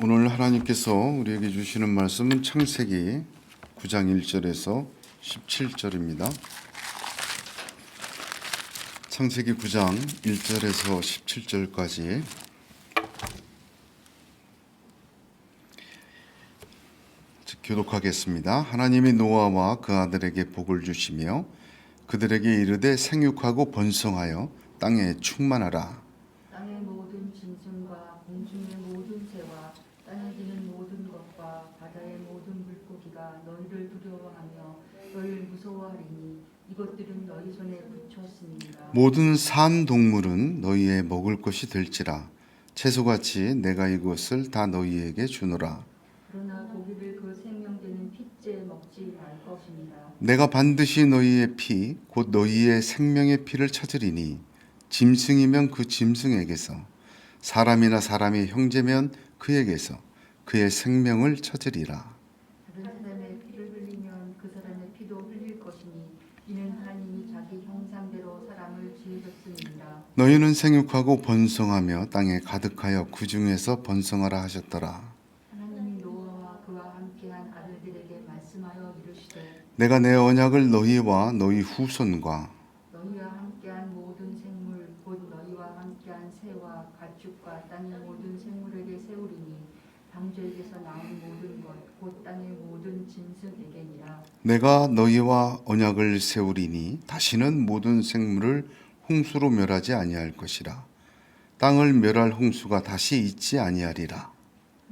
오늘 하나님께서 우리에게 주시는 말씀은 창세기 9장 1절에서 17절입니다. 창세기 9장 1절에서 17절까지 교독하겠습니다. 하나님이 노아와 그 아들에게 복을 주시며 그들에게 이르되 생육하고 번성하여 땅에 충만하라. 땅의 모든 짐승과 공중의 모든 새와 땅에 기는 모든 것과 바다의 모든 물고기가 너희를 두려워하며 너희를 무서워하리니 이것들은 너희 손에 붙였습니다. 모든 산 동물은 너희의 먹을 것이 될지라 채소같이 내가 이것을 다 너희에게 주노라. 그러나 고기를 그 생명되는 핏째 먹지 말 것입니다. 내가 반드시 너희의 피 곧 너희의 생명의 피를 찾으리니 짐승이면 그 짐승에게서 사람이나 사람이 형제면 그에게서 그의 생명을 찾으리라. 다른 사람의 피를 흘리면 그 사람의 피도 흘릴 것이니 이는 하나님이 자기 형상대로 사람을 지으셨습니다. 너희는 생육하고 번성하며 땅에 가득하여 그 중에서 번성하라 하셨더라. 하나님이 노아와 그와 함께한 아들들에게 말씀하여 이르시되 내가 내 언약을 너희와 너희 후손과 너희와 함께한 모든 생물 곧 너희와 함께한 새와 가축과 땅의 모든 생물에게 세우리니 방주에게서 나온 모든 것 곧 땅의 모든 짐승에게니라. 내가 너희와 언약을 세우리니 다시는 모든 생물을 홍수로 멸하지 아니할 것이라. 땅을 멸할 홍수가 다시 있지 아니하리라.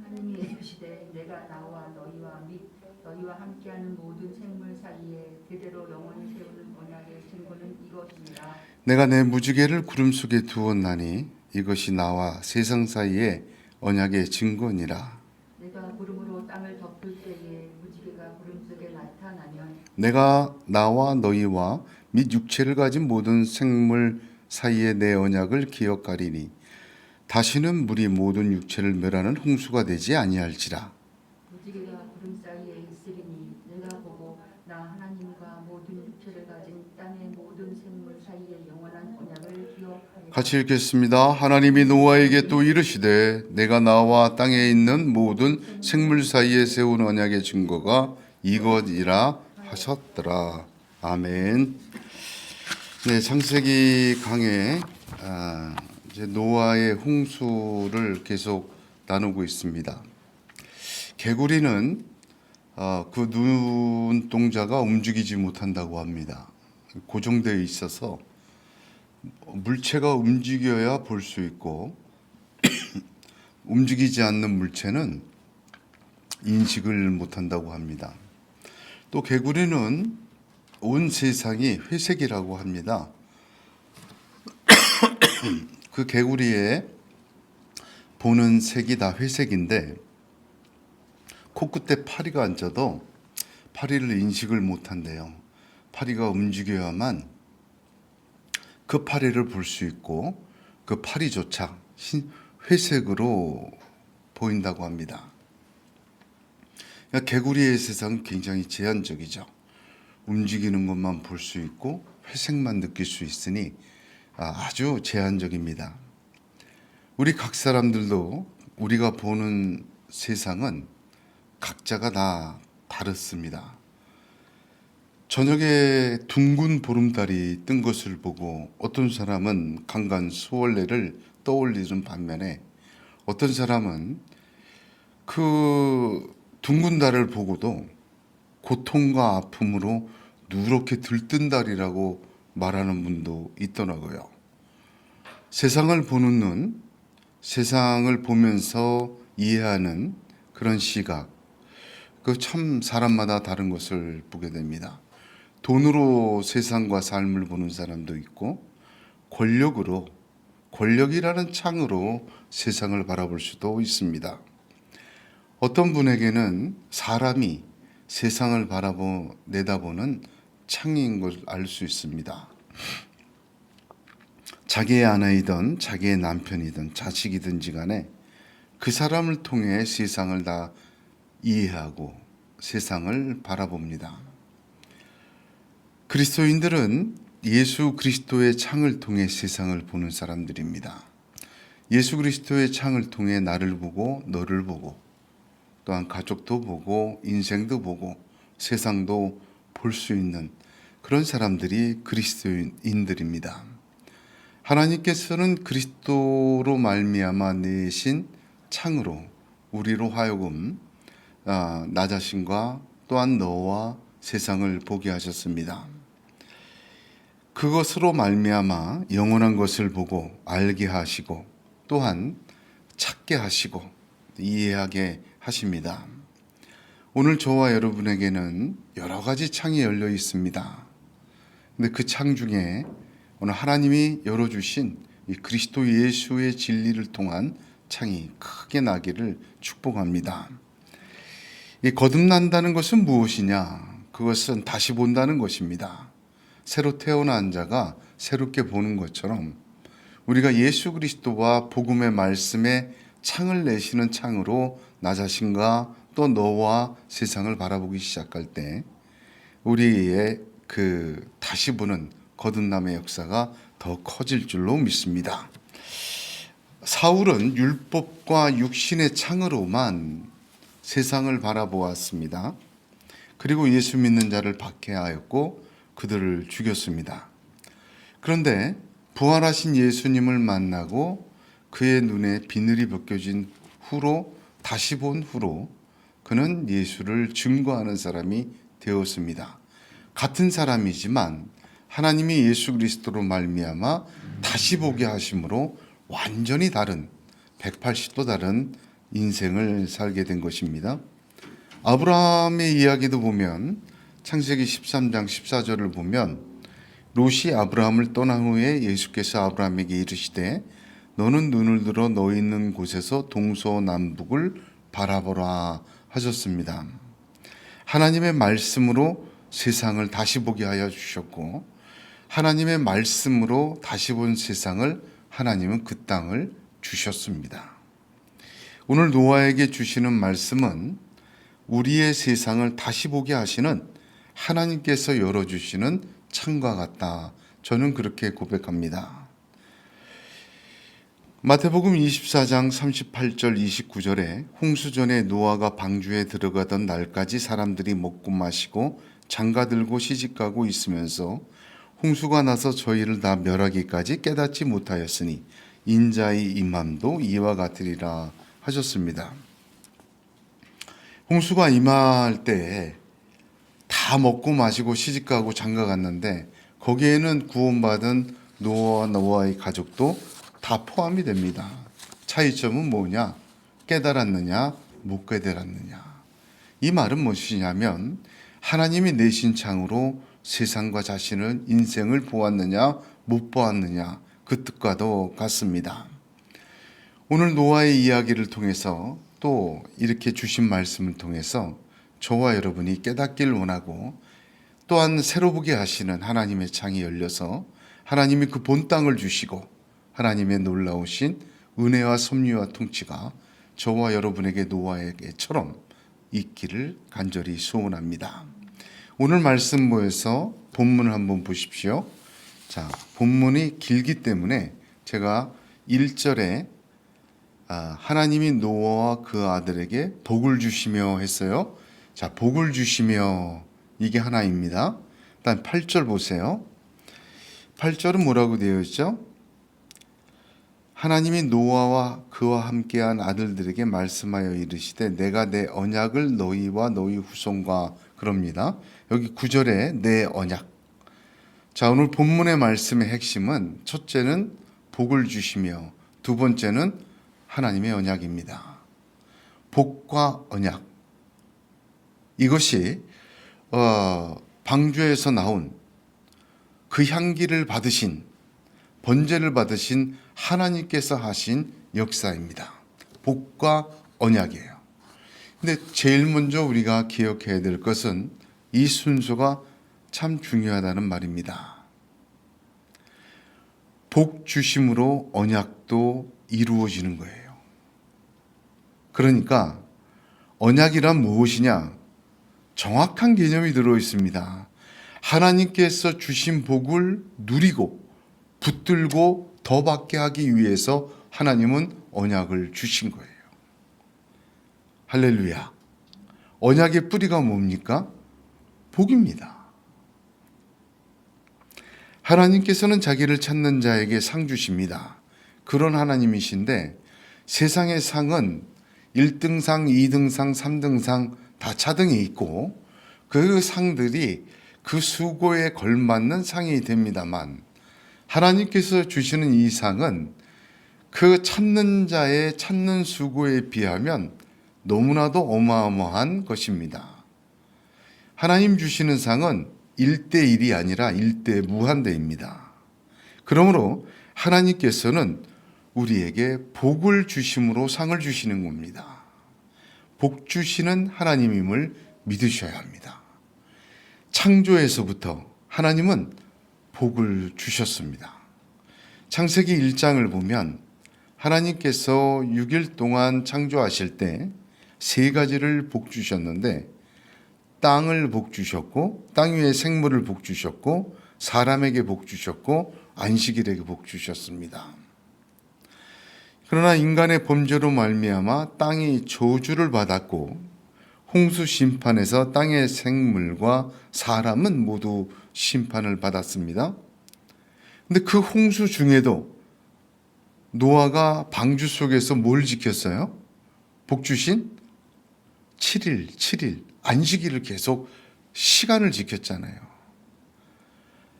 하나님이 이르시되 내가 나와 너희와 및 너희와 함께하는 모든 생물 사이에 대대로 영원히 세우는 언약의 증거는 이것이니라. 내가 내 무지개를 구름 속에 두었나니 이것이 나와 세상 사이에 언약의 증거니라. 내가 구름으로 땅을 덮을 때에 무지개가 구름 속에 나타나면 내가 나와 너희와 및 육체를 가진 모든 생물 사이에 내 언약을 기억하리니 다시는 물이 모든 육체를 멸하는 홍수가 되지 아니할지라. 무지개가 구름 사이에 있으리니 내가 보고 나 하나님과 모든 육체를 가진 땅의 모든 생물 사이에 영원한 언약을 기억하리라. 같이 읽겠습니다. 하나님이 노아에게 또 이르시되 내가 나와 땅에 있는 모든 생물 사이에 세운 언약의 증거가 이것이라 하셨더라. 아멘. 네, 창세기 강의 이제 노아의 홍수를 계속 나누고 있습니다. 개구리는 그 눈동자가 움직이지 못한다고 합니다. 고정되어 있어서 물체가 움직여야 볼 수 있고 움직이지 않는 물체는 인식을 못한다고 합니다. 또 개구리는 온 세상이 회색이라고 합니다. 그 개구리의 보는 색이 다 회색인데 코끝에 파리가 앉아도 파리를 인식을 못한대요. 파리가 움직여야만 그 파리를 볼 수 있고 그 파리조차 회색으로 보인다고 합니다. 그러니까 개구리의 세상은 굉장히 제한적이죠. 움직이는 것만 볼 수 있고 회색만 느낄 수 있으니 아주 제한적입니다. 우리 각 사람들도 우리가 보는 세상은 각자가 다 다릅니다. 저녁에 둥근 보름달이 뜬 것을 보고 어떤 사람은 강간 수월래를 떠올리는 반면에 어떤 사람은 그 둥근 달을 보고도 고통과 아픔으로 누렇게 들뜬 달이라고 말하는 분도 있더라고요. 세상을 보는 눈, 세상을 보면서 이해하는 그런 시각, 그 참 사람마다 다른 것을 보게 됩니다. 돈으로 세상과 삶을 보는 사람도 있고 권력이라는 창으로 세상을 바라볼 수도 있습니다. 어떤 분에게는 사람이 세상을 내다보는 창인 걸 알 수 있습니다. 자기의 아내이든 자기의 남편이든 자식이든지 간에 그 사람을 통해 세상을 다 이해하고 세상을 바라봅니다. 그리스도인들은 예수 그리스도의 창을 통해 세상을 보는 사람들입니다. 예수 그리스도의 창을 통해 나를 보고 너를 보고 또한 가족도 보고 인생도 보고 세상도 볼 수 있는 그런 사람들이 그리스도인들입니다. 하나님께서는 그리스도로 말미암아 내신 창으로 우리로 하여금 나 자신과 또한 너와 세상을 보게 하셨습니다. 그것으로 말미암아 영원한 것을 보고 알게 하시고 또한 찾게 하시고 이해하게 하십니다. 오늘 저와 여러분에게는 여러 가지 창이 열려 있습니다. 근데 그 창 중에 오늘 하나님이 열어주신 이 그리스도 예수의 진리를 통한 창이 크게 나기를 축복합니다. 이 거듭난다는 것은 무엇이냐? 그것은 다시 본다는 것입니다. 새로 태어난 자가 새롭게 보는 것처럼 우리가 예수 그리스도와 복음의 말씀에 창을 내시는 창으로 나 자신과 또 너와 세상을 바라보기 시작할 때 우리의 그 다시 보는 거듭남의 역사가 더 커질 줄로 믿습니다. 사울은 율법과 육신의 창으로만 세상을 바라보았습니다. 그리고 예수 믿는 자를 박해하였고 그들을 죽였습니다. 그런데 부활하신 예수님을 만나고 그의 눈에 비늘이 벗겨진 후로 다시 본 후로 그는 예수를 증거하는 사람이 되었습니다. 같은 사람이지만 하나님이 예수 그리스도로 말미암아 다시 보게 하심으로 완전히 다른 180도 다른 인생을 살게 된 것입니다. 아브라함의 이야기도 보면 창세기 13장 14절을 보면 롯이 아브라함을 떠난 후에 예수께서 아브라함에게 이르시되 너는 눈을 들어 너 있는 곳에서 동서남북을 바라보라 하셨습니다. 하나님의 말씀으로 세상을 다시 보게 하여 주셨고 하나님의 말씀으로 다시 본 세상을 하나님은 그 땅을 주셨습니다. 오늘 노아에게 주시는 말씀은 우리의 세상을 다시 보게 하시는 하나님께서 열어주시는 창과 같다. 저는 그렇게 고백합니다. 마태복음 24장 38절 29절에 홍수전에 노아가 방주에 들어가던 날까지 사람들이 먹고 마시고 장가들고 시집가고 있으면서 홍수가 나서 저희를 다 멸하기까지 깨닫지 못하였으니 인자의 임함도 이와 같으리라 하셨습니다. 홍수가 임할 때 다 먹고 마시고 시집가고 장가갔는데 거기에는 구원받은 노아와 노아의 가족도 다 포함이 됩니다. 차이점은 뭐냐? 깨달았느냐? 못 깨달았느냐? 이 말은 무엇이냐면 하나님이 내신 창으로 세상과 자신을 인생을 보았느냐 못 보았느냐 그 뜻과도 같습니다. 오늘 노아의 이야기를 통해서 또 이렇게 주신 말씀을 통해서 저와 여러분이 깨닫기를 원하고 또한 새로 보게 하시는 하나님의 창이 열려서 하나님이 그 본 땅을 주시고 하나님의 놀라우신 은혜와 섭리와 통치가 저와 여러분에게 노아에게처럼 있기를 간절히 소원합니다. 오늘 말씀 모여서 본문을 한번 보십시오. 자, 본문이 길기 때문에 제가 1절에 하나님이 노아와 그 아들에게 복을 주시며 했어요. 자, 복을 주시며 이게 하나입니다. 일단 8절 보세요. 8절은 뭐라고 되어 있죠? 하나님이 노아와 그와 함께한 아들들에게 말씀하여 이르시되 내가 내 언약을 너희와 너희 후손과 그럽니다. 여기 9절에 내 언약. 자, 오늘 본문의 말씀의 핵심은 첫째는 복을 주시며 두 번째는 하나님의 언약입니다. 복과 언약. 이것이 방주에서 나온 그 향기를 받으신 번제를 받으신 하나님께서 하신 역사입니다. 복과 언약이에요. 근데 제일 먼저 우리가 기억해야 될 것은 이 순서가 참 중요하다는 말입니다. 복 주심으로 언약도 이루어지는 거예요. 그러니까 언약이란 무엇이냐? 정확한 개념이 들어 있습니다. 하나님께서 주신 복을 누리고 붙들고 더 받게 하기 위해서 하나님은 언약을 주신 거예요. 할렐루야. 언약의 뿌리가 뭡니까? 복입니다. 하나님께서는 자기를 찾는 자에게 상 주십니다. 그런 하나님이신데 세상의 상은 1등상, 2등상, 3등상 다 차등이 있고 그 상들이 그 수고에 걸맞는 상이 됩니다만 하나님께서 주시는 이 상은 그 찾는 자의 찾는 수고에 비하면 너무나도 어마어마한 것입니다. 하나님 주시는 상은 1대1이 아니라 1대 무한대입니다. 그러므로 하나님께서는 우리에게 복을 주심으로 상을 주시는 겁니다. 복 주시는 하나님임을 믿으셔야 합니다. 창조에서부터 하나님은 복을 주셨습니다. 창세기 1장을 보면 하나님께서 6일 동안 창조하실 때 세 가지를 복 주셨는데 땅을 복 주셨고 땅 위에 생물을 복 주셨고 사람에게 복 주셨고 안식일에게 복 주셨습니다. 그러나 인간의 범죄로 말미암아 땅이 저주를 받았고 홍수 심판에서 땅의 생물과 사람은 모두 심판을 받았습니다. 근데 그 홍수 중에도 노아가 방주 속에서 뭘 지켰어요? 복 주신 7일 안식일을 계속 시간을 지켰잖아요.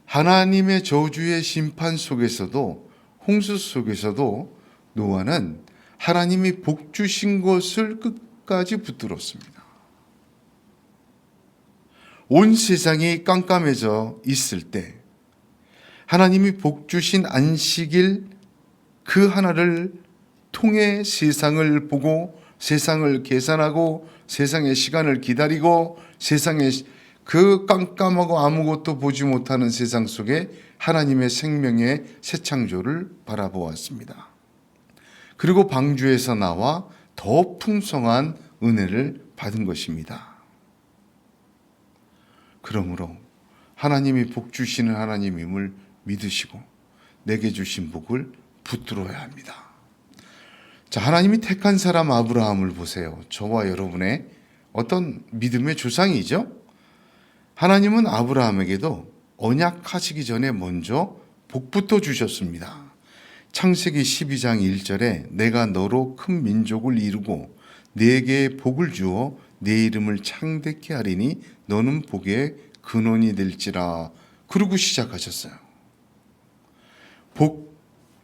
하나님의 저주의 심판 속에서도 홍수 속에서도 노아는 하나님이 복 주신 것을 끝까지 붙들었습니다. 온 세상이 깜깜해져 있을 때 하나님이 복 주신 안식일 그 하나를 통해 세상을 보고 세상을 계산하고 세상의 시간을 기다리고 세상의 그 깜깜하고 아무것도 보지 못하는 세상 속에 하나님의 생명의 새 창조를 바라보았습니다. 그리고 방주에서 나와 더 풍성한 은혜를 받은 것입니다. 그러므로 하나님이 복 주시는 하나님임을 믿으시고 내게 주신 복을 붙들어야 합니다. 자, 하나님이 택한 사람 아브라함을 보세요. 저와 여러분의 어떤 믿음의 조상이죠. 하나님은 아브라함에게도 언약하시기 전에 먼저 복부터 주셨습니다. 창세기 12장 1절에 내가 너로 큰 민족을 이루고 네게 복을 주어 네 이름을 창대케 하리니 너는 복의 근원이 될지라. 그러고 시작하셨어요. 복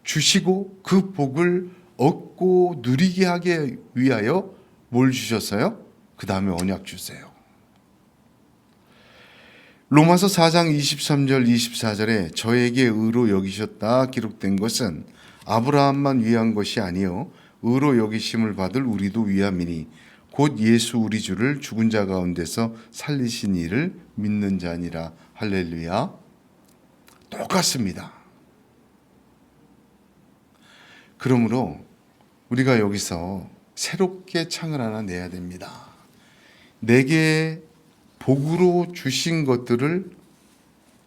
주시고 그 복을 얻고 누리게 하기 위하여 뭘 주셨어요? 그 다음에 언약 주세요. 로마서 4장 23절 24절에 저에게 의로 여기셨다 기록된 것은 아브라함만 위한 것이 아니요 의로 여기심을 받을 우리도 위함이니 곧 예수 우리 주를 죽은 자 가운데서 살리신 이를 믿는 자니라. 할렐루야. 똑같습니다. 그러므로 우리가 여기서 새롭게 창을 하나 내야 됩니다. 내게 복으로 주신 것들을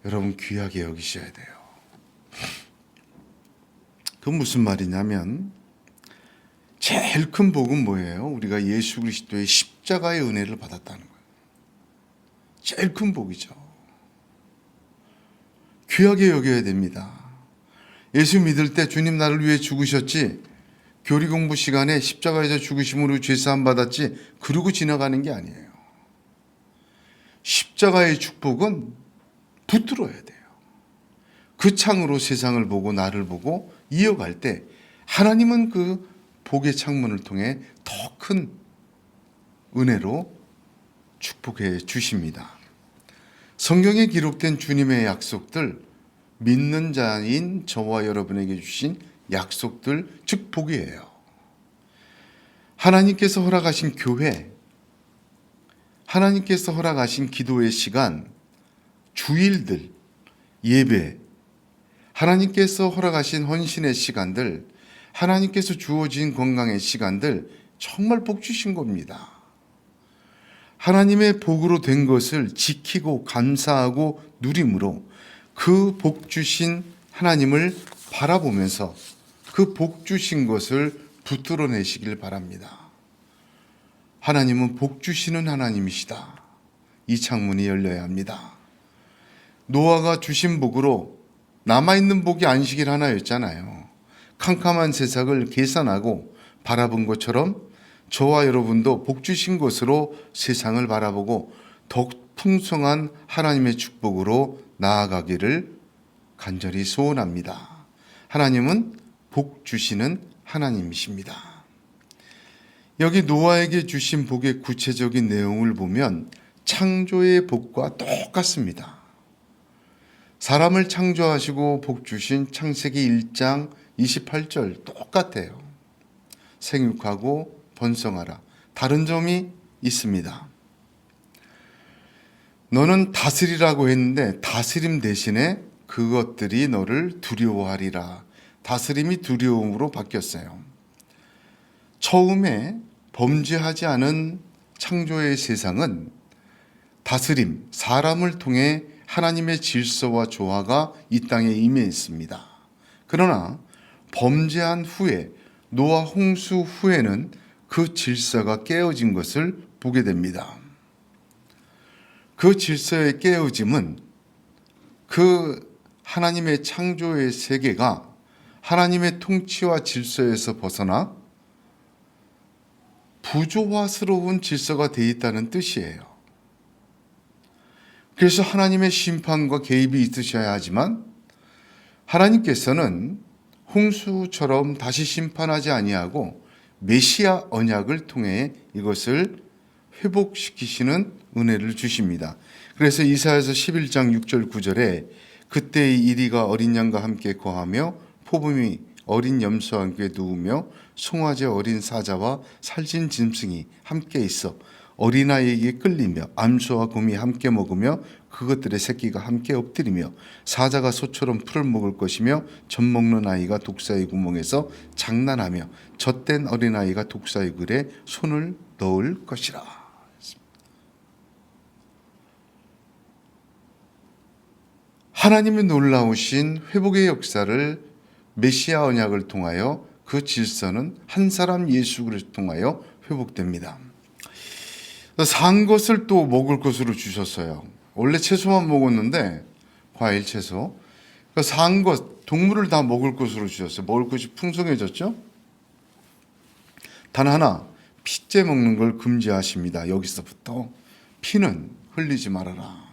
여러분 귀하게 여기셔야 돼요. 그건 무슨 말이냐면 제일 큰 복은 뭐예요? 우리가 예수 그리스도의 십자가의 은혜를 받았다는 거예요. 제일 큰 복이죠. 귀하게 여겨야 됩니다. 예수 믿을 때 주님 나를 위해 죽으셨지, 교리 공부 시간에 십자가에서 죽으심으로 죄사함 받았지, 그러고 지나가는 게 아니에요. 십자가의 축복은 붙들어야 돼요. 그 창으로 세상을 보고 나를 보고 이어갈 때 하나님은 그 복의 창문을 통해 더 큰 은혜로 축복해 주십니다. 성경에 기록된 주님의 약속들, 믿는 자인 저와 여러분에게 주신 약속들, 즉 복이에요. 하나님께서 허락하신 교회, 하나님께서 허락하신 기도의 시간, 주일들, 예배, 하나님께서 허락하신 헌신의 시간들, 하나님께서 주어진 건강의 시간들, 정말 복 주신 겁니다. 하나님의 복으로 된 것을 지키고 감사하고 누림으로 그 복 주신 하나님을 바라보면서 그 복 주신 것을 붙들어 내시길 바랍니다. 하나님은 복 주시는 하나님이시다. 이 창문이 열려야 합니다. 노아가 주신 복으로 남아있는 복이 안식일 하나였잖아요. 캄캄한 세상을 계산하고 바라본 것처럼 저와 여러분도 복 주신 것으로 세상을 바라보고 더욱 풍성한 하나님의 축복으로 나아가기를 간절히 소원합니다. 하나님은 복 주시는 하나님이십니다. 여기 노아에게 주신 복의 구체적인 내용을 보면 창조의 복과 똑같습니다. 사람을 창조하시고 복 주신 창세기 1장 28절 똑같아요. 생육하고 번성하라. 다른 점이 있습니다. 너는 다스리라고 했는데 다스림 대신에 그것들이 너를 두려워하리라. 다스림이 두려움으로 바뀌었어요. 처음에 범죄하지 않은 창조의 세상은 다스림, 사람을 통해 하나님의 질서와 조화가 이 땅에 임해있습니다. 그러나 범죄한 후에 노아 홍수 후에는 그 질서가 깨어진 것을 보게 됩니다. 그 질서의 깨어짐은 그 하나님의 창조의 세계가 하나님의 통치와 질서에서 벗어나 부조화스러운 질서가 되어 있다는 뜻이에요. 그래서 하나님의 심판과 개입이 있으셔야 하지만 하나님께서는 홍수처럼 다시 심판하지 아니하고 메시아 언약을 통해 이것을 회복시키시는 은혜를 주십니다. 그래서 이사야서 11장 6절 9절에 그때의 이리가 어린 양과 함께 거하며 포범이 어린 염소와 함께 누우며 송아지 어린 사자와 살찐 짐승이 함께 있어 어린아이에게 끌리며 암소와 곰이 함께 먹으며 그것들의 새끼가 함께 엎드리며 사자가 소처럼 풀을 먹을 것이며 젖 먹는 아이가 독사의 구멍에서 장난하며 젖된 어린아이가 독사의 글에 손을 넣을 것이라. 하나님의 놀라우신 회복의 역사를 메시아 언약을 통하여 그 질서는 한 사람 예수 그리스도를 통하여 회복됩니다. 산 것을 또 먹을 것으로 주셨어요. 원래 채소만 먹었는데 과일, 채소. 산 것, 동물을 다 먹을 것으로 주셨어요. 먹을 것이 풍성해졌죠. 단 하나, 피째 먹는 걸 금지하십니다. 여기서부터 피는 흘리지 말아라.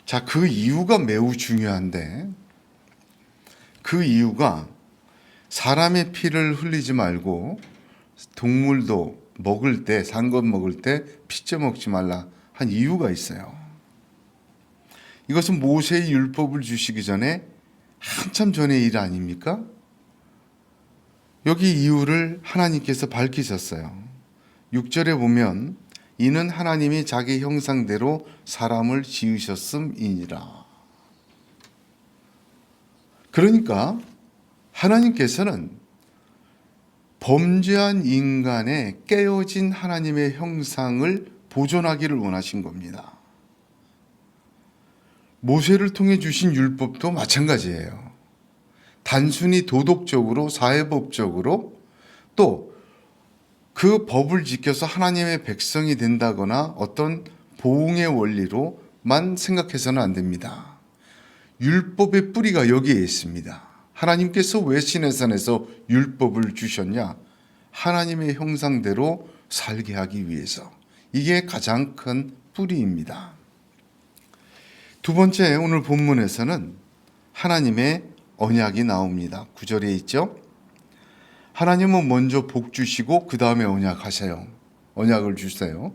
자, 그 이유가 매우 중요한데 그 이유가 사람의 피를 흘리지 말고 동물도 먹을 때, 산 것 먹을 때 피째 먹지 말라 한 이유가 있어요. 이것은 모세의 율법을 주시기 전에 한참 전의 일 아닙니까? 여기 이유를 하나님께서 밝히셨어요. 6절에 보면 이는 하나님이 자기 형상대로 사람을 지으셨음이니라. 그러니까 하나님께서는 범죄한 인간의 깨어진 하나님의 형상을 보존하기를 원하신 겁니다. 모세를 통해 주신 율법도 마찬가지예요. 단순히 도덕적으로, 사회법적으로 또 그 법을 지켜서 하나님의 백성이 된다거나 어떤 보응의 원리로만 생각해서는 안 됩니다. 율법의 뿌리가 여기에 있습니다. 하나님께서 왜 시내산에서 율법을 주셨냐? 하나님의 형상대로 살게 하기 위해서. 이게 가장 큰 뿌리입니다. 두 번째, 오늘 본문에서는 하나님의 언약이 나옵니다. 9절에 있죠. 하나님은 먼저 복 주시고 그 다음에 언약하세요. 언약을 주세요.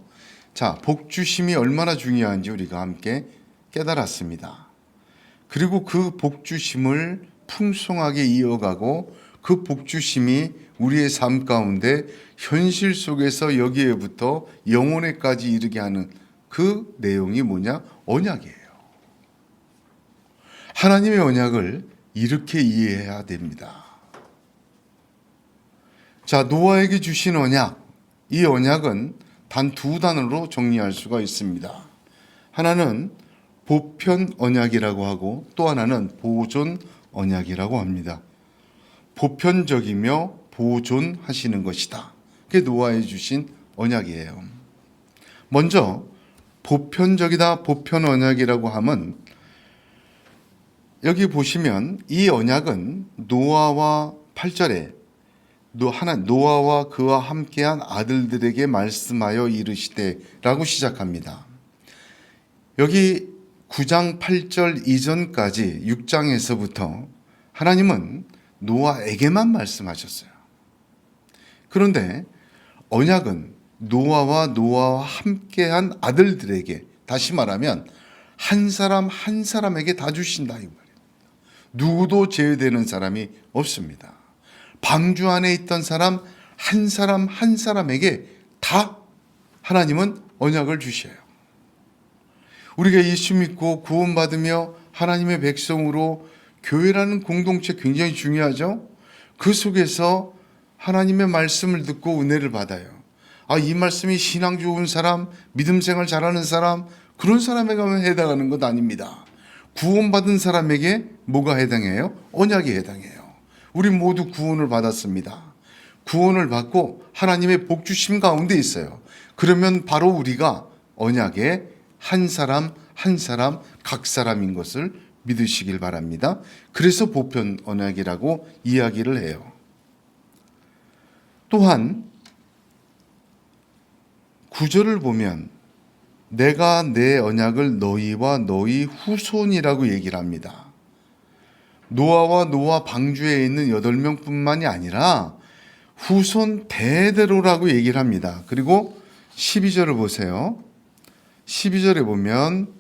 자, 복 주심이 얼마나 중요한지 우리가 함께 깨달았습니다. 그리고 그 복 주심을 풍성하게 이어가고 그 복 주심이 우리의 삶 가운데 현실 속에서 여기에부터 영혼에까지 이르게 하는 그 내용이 뭐냐? 언약이에요. 하나님의 언약을 이렇게 이해해야 됩니다. 자, 노아에게 주신 언약, 이 언약은 단 두 단어로 정리할 수가 있습니다. 하나는 보편 언약이라고 하고 또 하나는 보존 언약이라고 합니다. 보편적이며 보존하시는 것이다. 그게 노아에 주신 언약이에요. 먼저 보편적이다, 보편 언약이라고 하면 여기 보시면 이 언약은 노아와 8절에 노아와 그와 함께한 아들들에게 말씀하여 이르시되라고 시작합니다. 여기 9장 8절 이전까지 6장에서부터 하나님은 노아에게만 말씀하셨어요. 그런데 언약은 노아와 함께한 아들들에게, 다시 말하면 한 사람 한 사람에게 다 주신다 이 말이에요. 누구도 제외되는 사람이 없습니다. 방주 안에 있던 사람 한 사람에게 다 하나님은 언약을 주셔요. 우리가 예수 믿고 구원받으며 하나님의 백성으로 교회라는 공동체 굉장히 중요하죠. 그 속에서 하나님의 말씀을 듣고 은혜를 받아요. 이 말씀이 신앙 좋은 사람, 믿음 생활 잘하는 사람, 그런 사람에게만 해당하는 것 아닙니다. 구원받은 사람에게 뭐가 해당해요? 언약이 해당해요. 우리 모두 구원을 받았습니다. 구원을 받고 하나님의 복 주심 가운데 있어요. 그러면 바로 우리가 언약의 한 사람 각 사람인 것을 믿으시길 바랍니다. 그래서 보편 언약이라고 이야기를 해요. 또한 9절을 보면 내가 내 언약을 너희와 너희 후손이라고 얘기를 합니다. 노아와 노아 방주에 있는 8명뿐만이 아니라 후손 대대로라고 얘기를 합니다. 그리고 12절을 보세요. 12절에 보면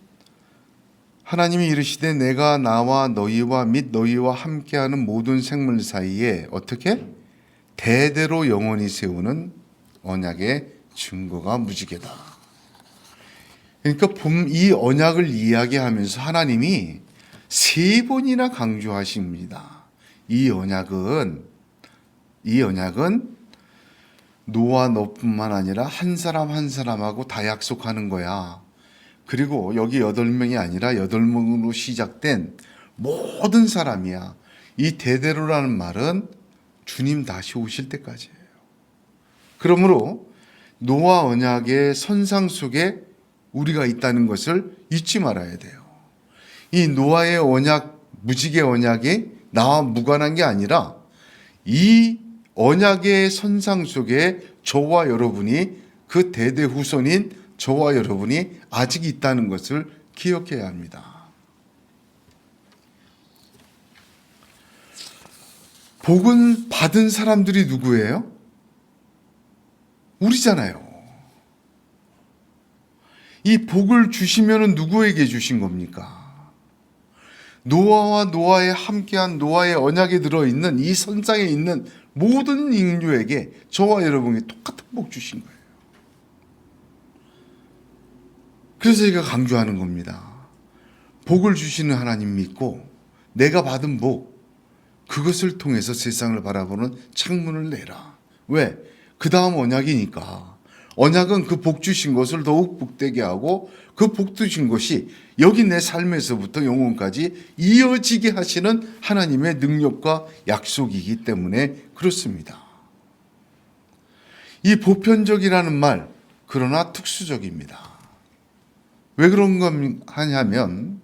하나님이 이르시되 내가 나와 너희와 및 너희와 함께하는 모든 생물 사이에 어떻게? 대대로 영원히 세우는 언약의 증거가 무지개다. 그러니까 이 언약을 이야기하면서 하나님이 3번이나 강조하십니다. 이 언약은 노아 너뿐만 아니라 한 사람 한 사람하고 다 약속하는 거야. 그리고 여기 8명이 아니라 8명으로 시작된 모든 사람이야. 이 대대로라는 말은 주님 다시 오실 때까지예요. 그러므로 노아 언약의 선상 속에 우리가 있다는 것을 잊지 말아야 돼요. 이 노아의 언약, 무지개 언약이 나와 무관한 게 아니라 이 언약의 선상 속에 저와 여러분이, 그 대대 후손인 저와 여러분이 아직 있다는 것을 기억해야 합니다. 복은 받은 사람들이 누구예요? 우리잖아요. 이 복을 주시면은 누구에게 주신 겁니까? 노아와 노아에 함께한 노아의 언약에 들어있는 이 선상에 있는 모든 인류에게, 저와 여러분이 똑같은 복 주신 거예요. 그래서 제가 강조하는 겁니다. 복을 주시는 하나님 믿고 내가 받은 복, 그것을 통해서 세상을 바라보는 창문을 내라. 왜? 그 다음 언약이니까. 언약은 그 복 주신 것을 더욱 복되게 하고 그 복 주신 것이 여기 내 삶에서부터 영혼까지 이어지게 하시는 하나님의 능력과 약속이기 때문에 그렇습니다. 이 보편적이라는 말, 그러나 특수적입니다. 왜 그런 거 하냐면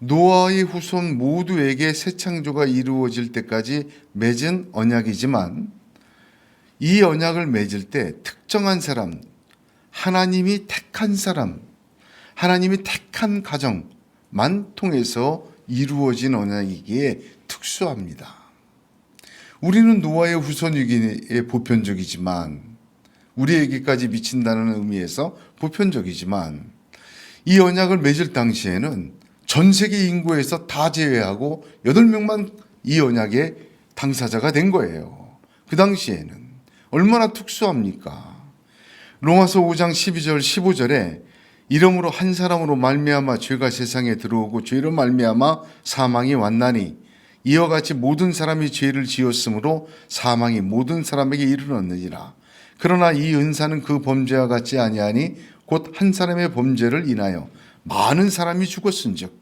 노아의 후손 모두에게 새 창조가 이루어질 때까지 맺은 언약이지만 이 언약을 맺을 때 특정한 사람, 하나님이 택한 사람, 하나님이 택한 가정만 통해서 이루어진 언약이기에 특수합니다. 우리는 노아의 후손이기에 보편적이지만, 우리에게까지 미친다는 의미에서 보편적이지만, 이 언약을 맺을 당시에는 전 세계 인구에서 다 제외하고 8명만 이 언약의 당사자가 된 거예요. 그 당시에는 얼마나 특수합니까? 로마서 5장 12절 15절에 이러므로 한 사람으로 말미암아 죄가 세상에 들어오고 죄로 말미암아 사망이 왔나니 이와 같이 모든 사람이 죄를 지었으므로 사망이 모든 사람에게 이르렀느니라. 그러나 이 은사는 그 범죄와 같지 아니하니 곧 한 사람의 범죄를 인하여 많은 사람이 죽었은즉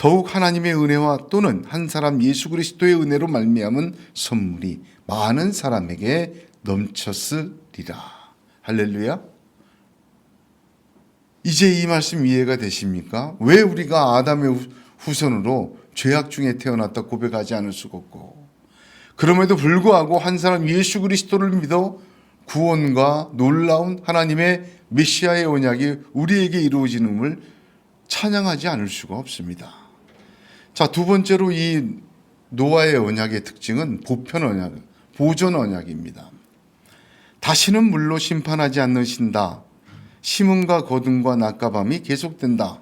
더욱 하나님의 은혜와 또는 한 사람 예수 그리스도의 은혜로 말미암은 선물이 많은 사람에게 넘쳤으리라. 할렐루야. 이제 이 말씀 이해가 되십니까? 왜 우리가 아담의 후손으로 죄악 중에 태어났다 고백하지 않을 수가 없고, 그럼에도 불구하고 한 사람 예수 그리스도를 믿어 구원과 놀라운 하나님의 메시아의 언약이 우리에게 이루어지는을 찬양하지 않을 수가 없습니다. 자, 두 번째로 이 노아의 언약의 특징은 보편 언약, 보존 언약입니다. 다시는 물로 심판하지 않으신다. 심음과 거둠과 낮과 밤이 계속된다.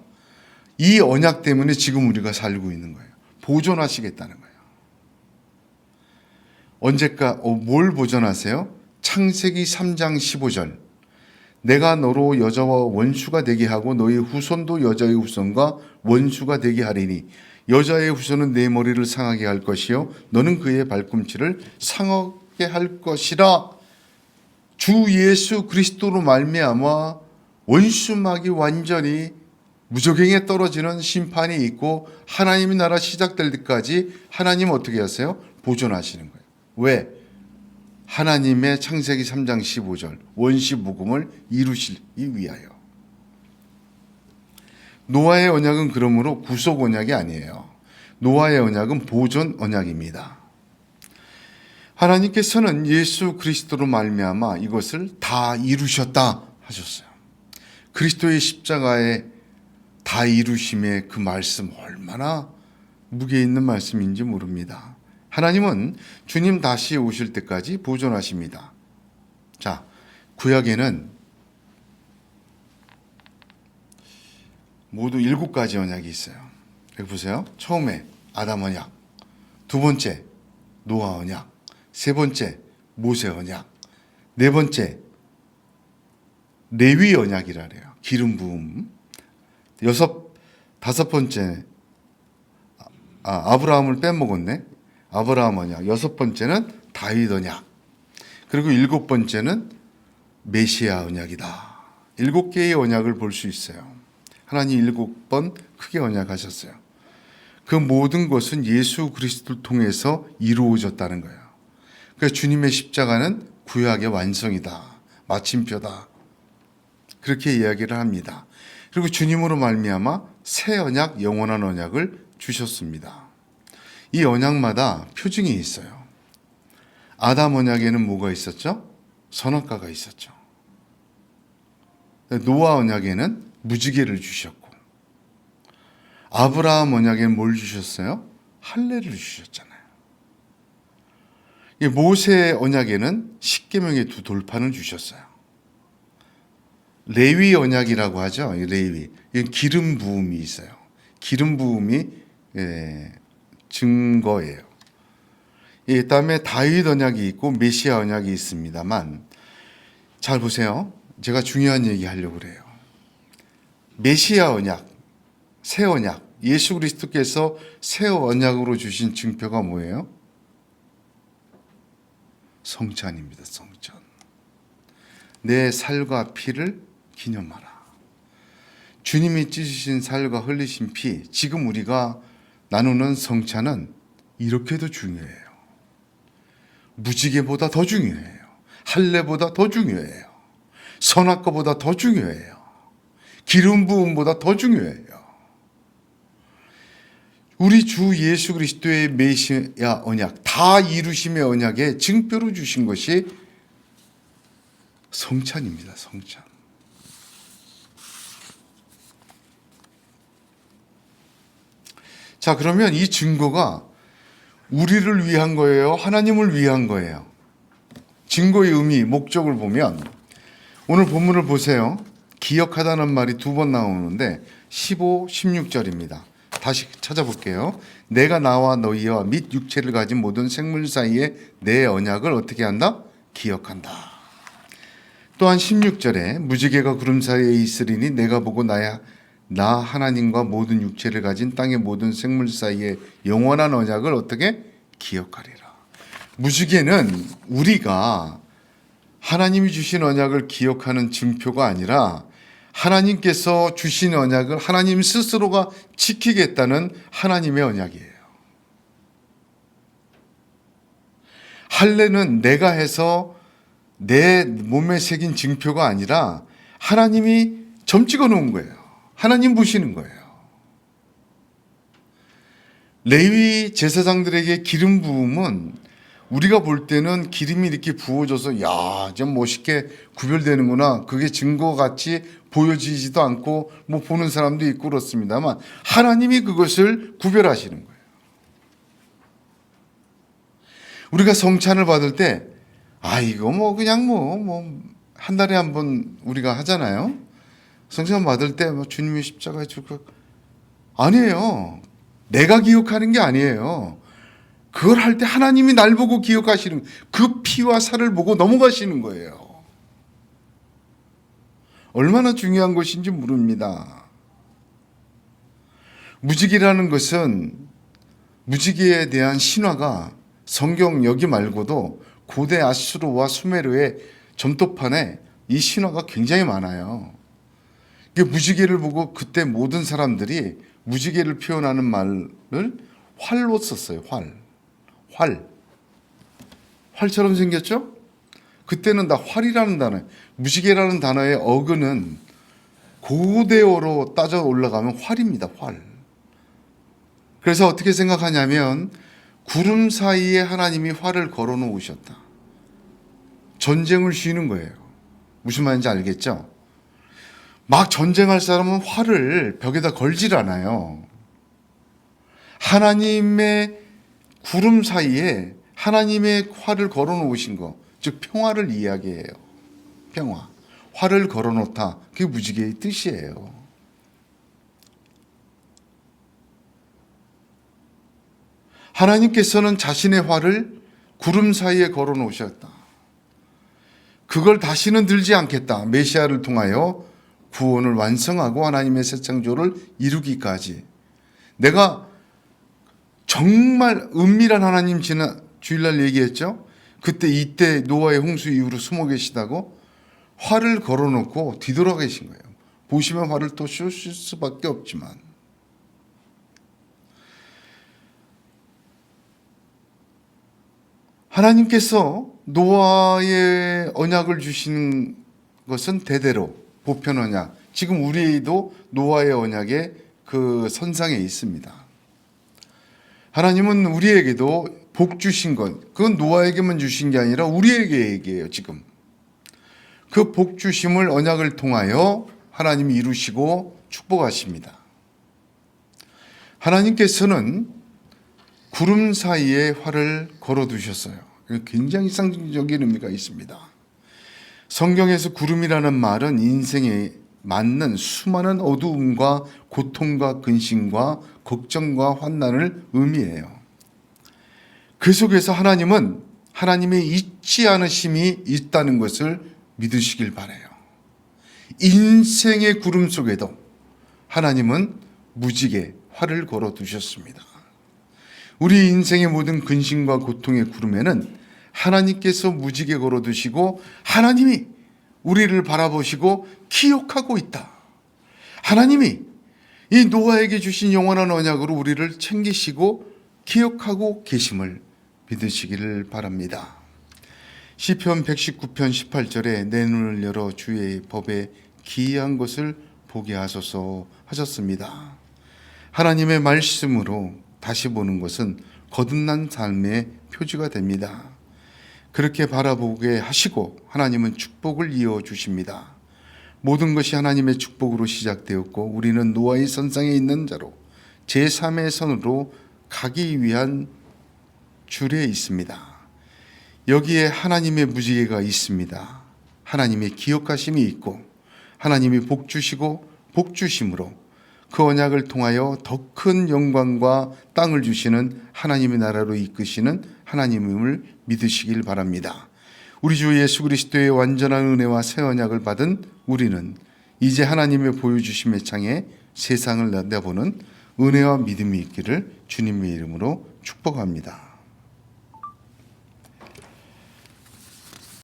이 언약 때문에 지금 우리가 살고 있는 거예요. 보존하시겠다는 거예요. 뭘 보존하세요? 창세기 3장 15절. 내가 너로 여자와 원수가 되게 하고 너의 후손도 여자의 후손과 원수가 되게 하리니 여자의 후손은 내 머리를 상하게 할 것이요 너는 그의 발꿈치를 상하게 할 것이라. 주 예수 그리스도로 말미암아 원수막이 완전히 무적행에 떨어지는 심판이 있고 하나님의 나라 시작될 때까지 하나님 어떻게 하세요? 보존하시는 거예요. 왜? 하나님의 창세기 3장 15절 원시 복음을 이루시기 위하여. 노아의 언약은 그러므로 구속 언약이 아니에요. 노아의 언약은 보존 언약입니다. 하나님께서는 예수 그리스도로 말미암아 이것을 다 이루셨다 하셨어요. 그리스도의 십자가에 다 이루심의 그 말씀 얼마나 무게 있는 말씀인지 모릅니다. 하나님은 주님 다시 오실 때까지 보존하십니다. 자, 구약에는 모두 7가지 언약이 있어요. 여기 보세요. 처음에 아담 언약, 두 번째 노아 언약, 세 번째 모세 언약, 네 번째 레위 언약이라 그래요. 기름 부음. 다섯 번째 아브라함을 빼먹었네. 아브라함 언약. 여섯 번째는 다윗 언약. 그리고 일곱 번째는 메시아 언약이다. 7개의 언약을 볼 수 있어요. 하나님 7번 크게 언약하셨어요. 그 모든 것은 예수 그리스도를 통해서 이루어졌다는 거예요. 그러니까 주님의 십자가는 구약의 완성이다. 마침표다. 그렇게 이야기를 합니다. 그리고 주님으로 말미암아 새 언약, 영원한 언약을 주셨습니다. 이 언약마다 표징이 있어요. 아담 언약에는 뭐가 있었죠? 선악과가 있었죠. 노아 언약에는 무지개를 주셨고, 아브라함 언약에는 뭘 주셨어요? 할례를 주셨잖아요. 모세 언약에는 십계명의 2돌판을 주셨어요. 레위 언약이라고 하죠. 레위. 기름 부음이 있어요. 기름 부음이 증거예요. 그다음에 다윗 언약이 있고 메시아 언약이 있습니다만, 잘 보세요. 제가 중요한 얘기 하려고 그래요. 메시아 언약, 새 언약, 예수 그리스도께서 새 언약으로 주신 증표가 뭐예요? 성찬입니다. 성찬. 내 살과 피를 기념하라. 주님이 찢으신 살과 흘리신 피, 지금 우리가 나누는 성찬은 이렇게도 중요해요. 무지개보다 더 중요해요. 할례보다 더 중요해요. 선악과보다 더 중요해요. 기름 부음보다 더 중요해요. 우리 주 예수 그리스도의 메시아 언약, 다 이루심의 언약에 증표로 주신 것이 성찬입니다. 성찬. 자, 그러면 이 증거가 우리를 위한 거예요? 하나님을 위한 거예요? 증거의 의미, 목적을 보면 오늘 본문을 보세요. 기억하다는 말이 2번 나오는데 15, 16절입니다. 다시 찾아볼게요. 내가 나와 너희와 및 육체를 가진 모든 생물 사이에 내 언약을 어떻게 한다? 기억한다. 또한 16절에 무지개가 구름 사이에 있으리니 내가 보고 나 하나님과 모든 육체를 가진 땅의 모든 생물 사이에 영원한 언약을 어떻게 기억하리라. 무지개는 우리가 하나님이 주신 언약을 기억하는 증표가 아니라 하나님께서 주신 언약을 하나님 스스로가 지키겠다는 하나님의 언약이에요. 할례는 내가 해서 내 몸에 새긴 증표가 아니라 하나님이 점 찍어 놓은 거예요. 하나님 보시는 거예요. 레위 제사장들에게 기름 부음은 우리가 볼 때는 기름이 이렇게 부어져서 야, 좀 멋있게 구별되는구나. 그게 증거같이 보여지지도 않고 뭐 보는 사람도 있고 그렇습니다만 하나님이 그것을 구별하시는 거예요. 우리가 성찬을 받을 때 이거 뭐 그냥 뭐 한 달에 한 번 우리가 하잖아요. 성찬 받을 때 뭐 주님이 십자가에 죽고 아니에요. 내가 기억하는 게 아니에요. 그걸 할 때 하나님이 날 보고 기억하시는 그 피와 살을 보고 넘어가시는 거예요. 얼마나 중요한 것인지 모릅니다. 무지개라는 것은 무지개에 대한 신화가 성경 여기 말고도 고대 아수르와 수메르의 점토판에 이 신화가 굉장히 많아요. 무지개를 보고 그때 모든 사람들이 무지개를 표현하는 말을 활로 썼어요. 활처럼 생겼죠? 그때는 다 활이라는 단어, 무지개라는 단어의 어근은 고대어로 따져 올라가면 활입니다. 활. 그래서 어떻게 생각하냐면 구름 사이에 하나님이 활을 걸어 놓으셨다. 전쟁을 쉬는 거예요. 무슨 말인지 알겠죠? 막 전쟁할 사람은 활을 벽에다 걸질 않아요. 하나님의 구름 사이에 하나님의 활을 걸어 놓으신 거, 즉 평화를 이야기해요. 평화. 활을 걸어 놓다. 그게 무지개의 뜻이에요. 하나님께서는 자신의 활을 구름 사이에 걸어 놓으셨다. 그걸 다시는 들지 않겠다. 메시아를 통하여 구원을 완성하고 하나님의 새 창조를 이루기까지. 내가 정말 은밀한 하나님 지난 주일날 얘기했죠. 이때 노아의 홍수 이후로 숨어 계시다고 활을 걸어놓고 뒤돌아 계신 거예요. 보시면 활을 또 쏘실 수밖에 없지만 하나님께서 노아의 언약을 주시는 것은 대대로 보편 언약. 지금 우리도 노아의 언약의 그 선상에 있습니다. 하나님은 우리에게도 복 주신 것, 그건 노아에게만 주신 게 아니라 우리에게 얘기해요. 지금 그 복 주심을 언약을 통하여 하나님이 이루시고 축복하십니다. 하나님께서는 구름 사이에 활을 걸어두셨어요. 굉장히 상징적인 의미가 있습니다. 성경에서 구름이라는 말은 인생에 맞는 수많은 어두움과 고통과 근심과 걱정과 환난을 의미해요. 그 속에서 하나님은 하나님의 잊지 않으심이 있다는 것을 믿으시길 바라요. 인생의 구름 속에도 하나님은 무지개 활을 걸어 두셨습니다. 우리 인생의 모든 근심과 고통의 구름에는 하나님께서 무지개 걸어 두시고 하나님이 우리를 바라보시고 기억하고 있다. 하나님이 이 노아에게 주신 영원한 언약으로 우리를 챙기시고 기억하고 계심을 믿으시기를 바랍니다. 시편 119편 18절에 내 눈을 열어 주의 법에 기이한 것을 보게 하소서 하셨습니다. 하나님의 말씀으로 다시 보는 것은 거듭난 삶의 표지가 됩니다. 그렇게 바라보게 하시고 하나님은 축복을 이어 주십니다. 모든 것이 하나님의 축복으로 시작되었고 우리는 노아의 선상에 있는 자로 제3의 선으로 가기 위한 줄에 있습니다. 여기에 하나님의 무지개가 있습니다. 하나님의 기억하심이 있고 하나님이 복 주시고 복 주심으로 그 언약을 통하여 더 큰 영광과 땅을 주시는 하나님의 나라로 이끄시는 하나님임을 믿으시길 바랍니다. 우리 주 예수 그리스도의 완전한 은혜와 새 언약을 받은 우리는 이제 하나님의 보여주심의 창에 세상을 내다보는 은혜와 믿음이 있기를 주님의 이름으로 축복합니다.